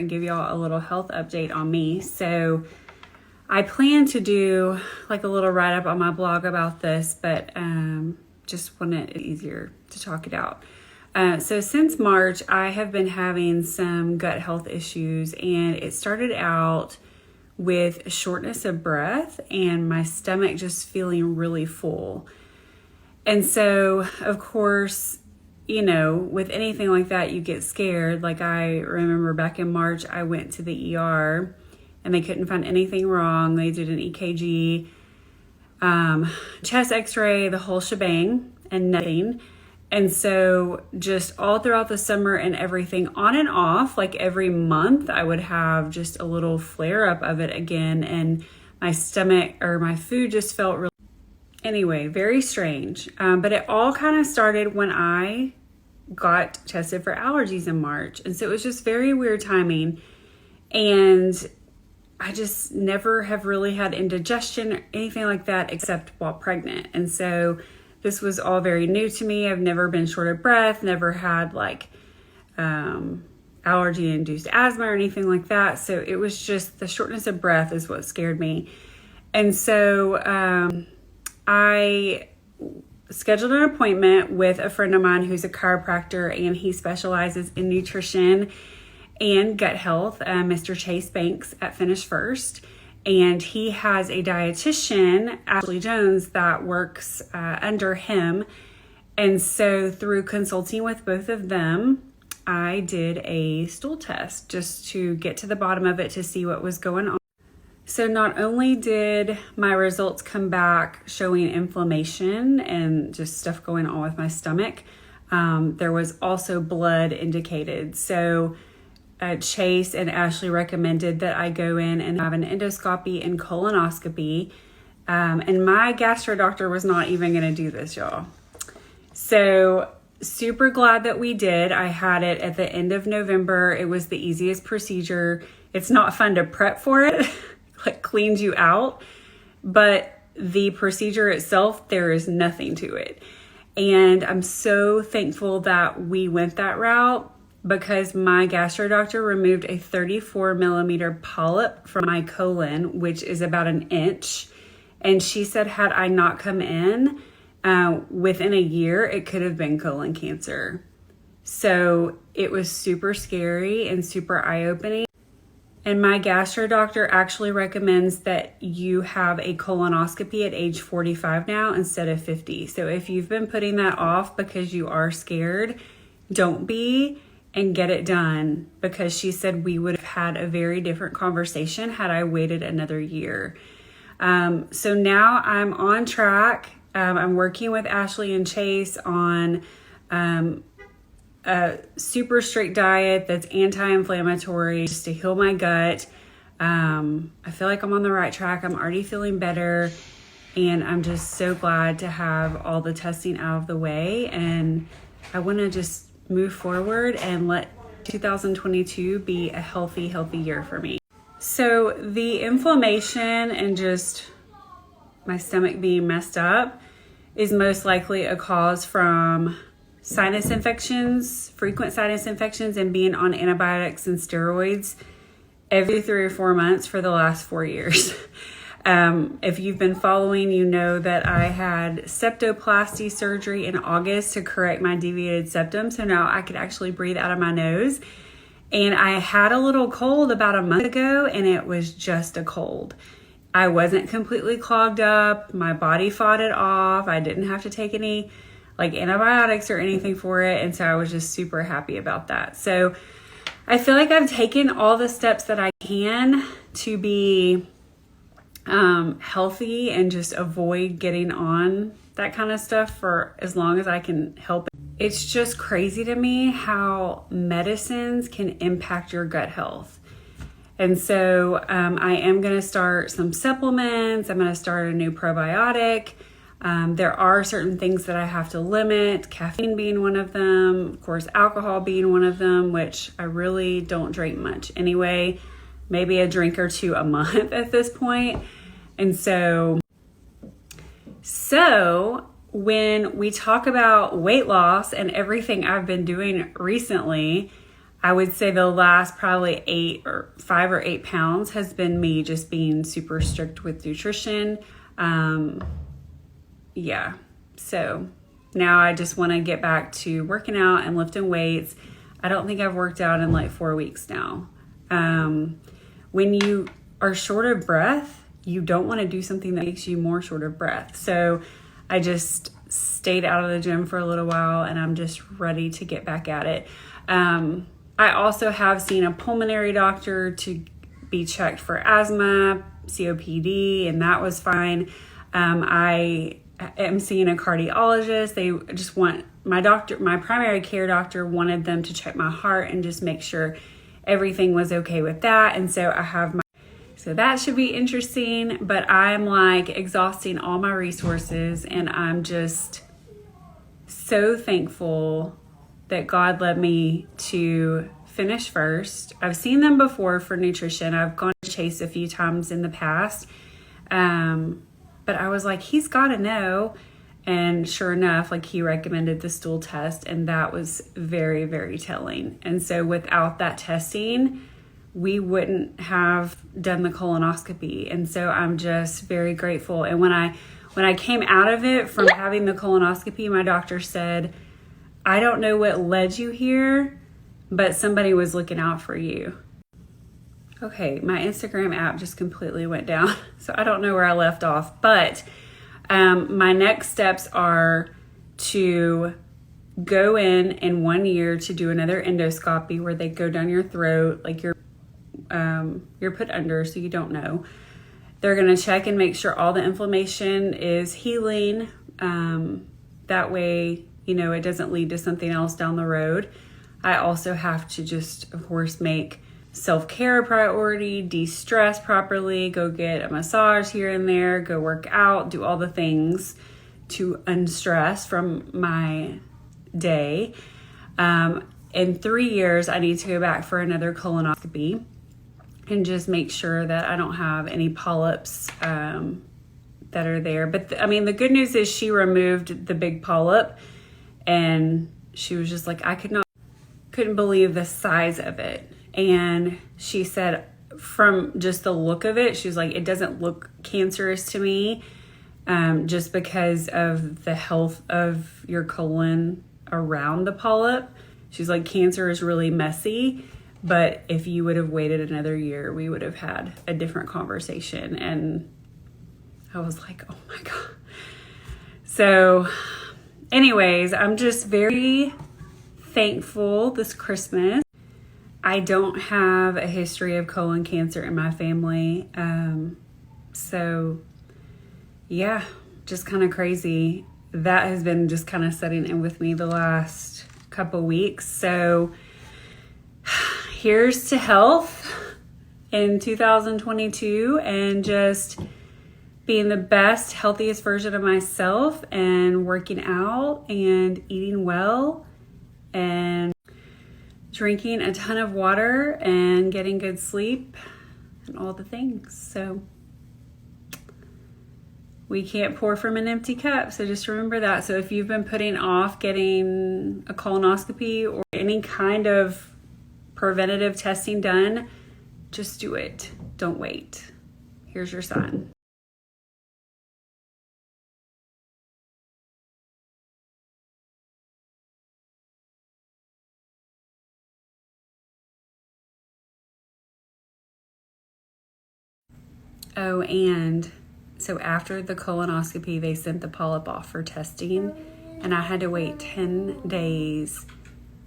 and give y'all a little health update on me. So I plan to do like a little write-up on my blog about this, but just wanted it easier to talk it out. So since March, I have been having some gut health issues, and it started out with shortness of breath and my stomach just feeling really full. And so, of course, you know, with anything like that, you get scared. Like I remember back in March, I went to the ER and they couldn't find anything wrong. They did an EKG, chest x-ray, the whole shebang, and nothing. And so just all throughout the summer and everything, on and off, like every month, I would have just a little flare up of it again. And my stomach or my food just felt really, anyway, very strange. But it all kind of started when I got tested for allergies in March. And so it was just very weird timing. And I just never have really had indigestion or anything like that except while pregnant. And so this was all very new to me. I've never been short of breath, never had like allergy-induced asthma or anything like that. So it was just the shortness of breath is what scared me. And so I scheduled an appointment with a friend of mine who's a chiropractor, and he specializes in nutrition and gut health, Mr. Chase Banks at Finish First. And he has a dietitian, Ashley Jones, that works under him. And so through consulting with both of them, I did a stool test just to get to the bottom of it to see what was going on. So not only did my results come back showing inflammation and just stuff going on with my stomach, there was also blood indicated. So Chase and Ashley recommended that I go in and have an endoscopy and colonoscopy. And my gastro doctor was not even going to do this, y'all. So super glad that we did. I had it at the end of November. It was the easiest procedure. It's not fun to prep for it, like cleans you out, but the procedure itself, there is nothing to it. And I'm so thankful that we went that route, because my gastro doctor removed a 34 millimeter polyp from my colon, which is about an inch. And she said, had I not come in within a year, it could have been colon cancer. So it was super scary and super eye-opening. And my gastro doctor actually recommends that you have a colonoscopy at age 45 now instead of 50. So if you've been putting that off because you are scared, don't be, and get it done, because she said we would have had a very different conversation had I waited another year. So now I'm on track. I'm working with Ashley and Chase on a super strict diet that's anti-inflammatory just to heal my gut. I feel like I'm on the right track. I'm already feeling better, and I'm just so glad to have all the testing out of the way. And I want to just move forward and let 2022 be a healthy year for me. So the inflammation and just my stomach being messed up is most likely a cause from sinus infections, frequent sinus infections, and being on antibiotics and steroids every 3 or 4 months for the last 4 years. If you've been following, you know that I had septoplasty surgery in August to correct my deviated septum. So now I could actually breathe out of my nose. And I had a little cold about a month ago, and it was just a cold. I wasn't completely clogged up. My body fought it off. I didn't have to take any like antibiotics or anything for it. And so I was just super happy about that. So I feel like I've taken all the steps that I can to be healthy and just avoid getting on that kind of stuff for as long as I can help it. It's just crazy to me how medicines can impact your gut health. And so I am going to start some supplements. I'm going to start a new probiotic. There are certain things that I have to limit, caffeine being one of them, of course, alcohol being one of them, which I really don't drink much anyway, maybe a drink or two a month at this point. And so when we talk about weight loss and everything I've been doing recently, I would say the last probably 5 or 8 pounds has been me just being super strict with nutrition. Yeah. So now I just want to get back to working out and lifting weights. I don't think I've worked out in like 4 weeks now. When you are short of breath, you don't want to do something that makes you more short of breath. So I just stayed out of the gym for a little while, and I'm just ready to get back at it. I also have seen a pulmonary doctor to be checked for asthma, COPD, and that was fine. I am seeing a cardiologist. They just want my primary care doctor wanted them to check my heart and just make sure everything was okay with that. And so so that should be interesting, but I'm like exhausting all my resources, and I'm just so thankful that God led me to Finish First. I've seen them before for nutrition. I've gone to Chase a few times in the past. But I was like, he's got to know. And sure enough, like he recommended the stool test, and that was very, very telling. And so without that testing, we wouldn't have done the colonoscopy. And so I'm just very grateful. And when I came out of it from having the colonoscopy, my doctor said, I don't know what led you here, but somebody was looking out for you. Okay, my Instagram app just completely went down, so I don't know where I left off. But my next steps are to go in 1 year to do another endoscopy where they go down your throat, like you're put under, so you don't know. They're going to check and make sure all the inflammation is healing. That way, it doesn't lead to something else down the road. I also have to just, of course, make self-care a priority, de-stress properly, go get a massage here and there, go work out, do all the things to unstress from my day. In 3 years, I need to go back for another colonoscopy and just make sure that I don't have any polyps that are there. But the good news is she removed the big polyp, and she was just like, I couldn't believe the size of it. And she said, from just the look of it, she was like, it doesn't look cancerous to me, just because of the health of your colon around the polyp. She's like, cancer is really messy, but if you would have waited another year, we would have had a different conversation. And I was like, oh my God. So anyways, I'm just very thankful this Christmas. I don't have a history of colon cancer in my family. So yeah, just kind of crazy. That has been just kind of setting in with me the last couple weeks. So here's to health in 2022 and just being the best, healthiest version of myself and working out and eating well and drinking a ton of water and getting good sleep and all the things. So we can't pour from an empty cup. So just remember that. So if you've been putting off getting a colonoscopy or any kind of preventative testing done, just do it. Don't wait. Here's your sign. Oh, and so after the colonoscopy, they sent the polyp off for testing, and I had to wait 10 days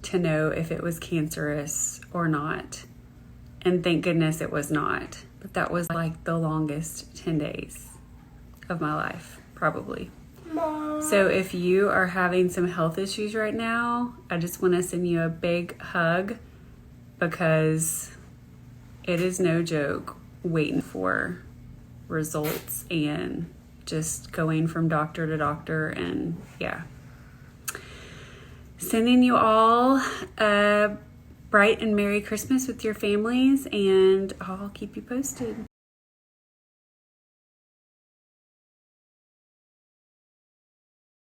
to know if it was cancerous or not. And thank goodness it was not. But that was like the longest 10 days of my life, probably. So if you are having some health issues right now, I just want to send you a big hug, because it is no joke waiting for results and just going from doctor to doctor. And yeah, sending you all a bright and Merry Christmas with your families, and I'll keep you posted.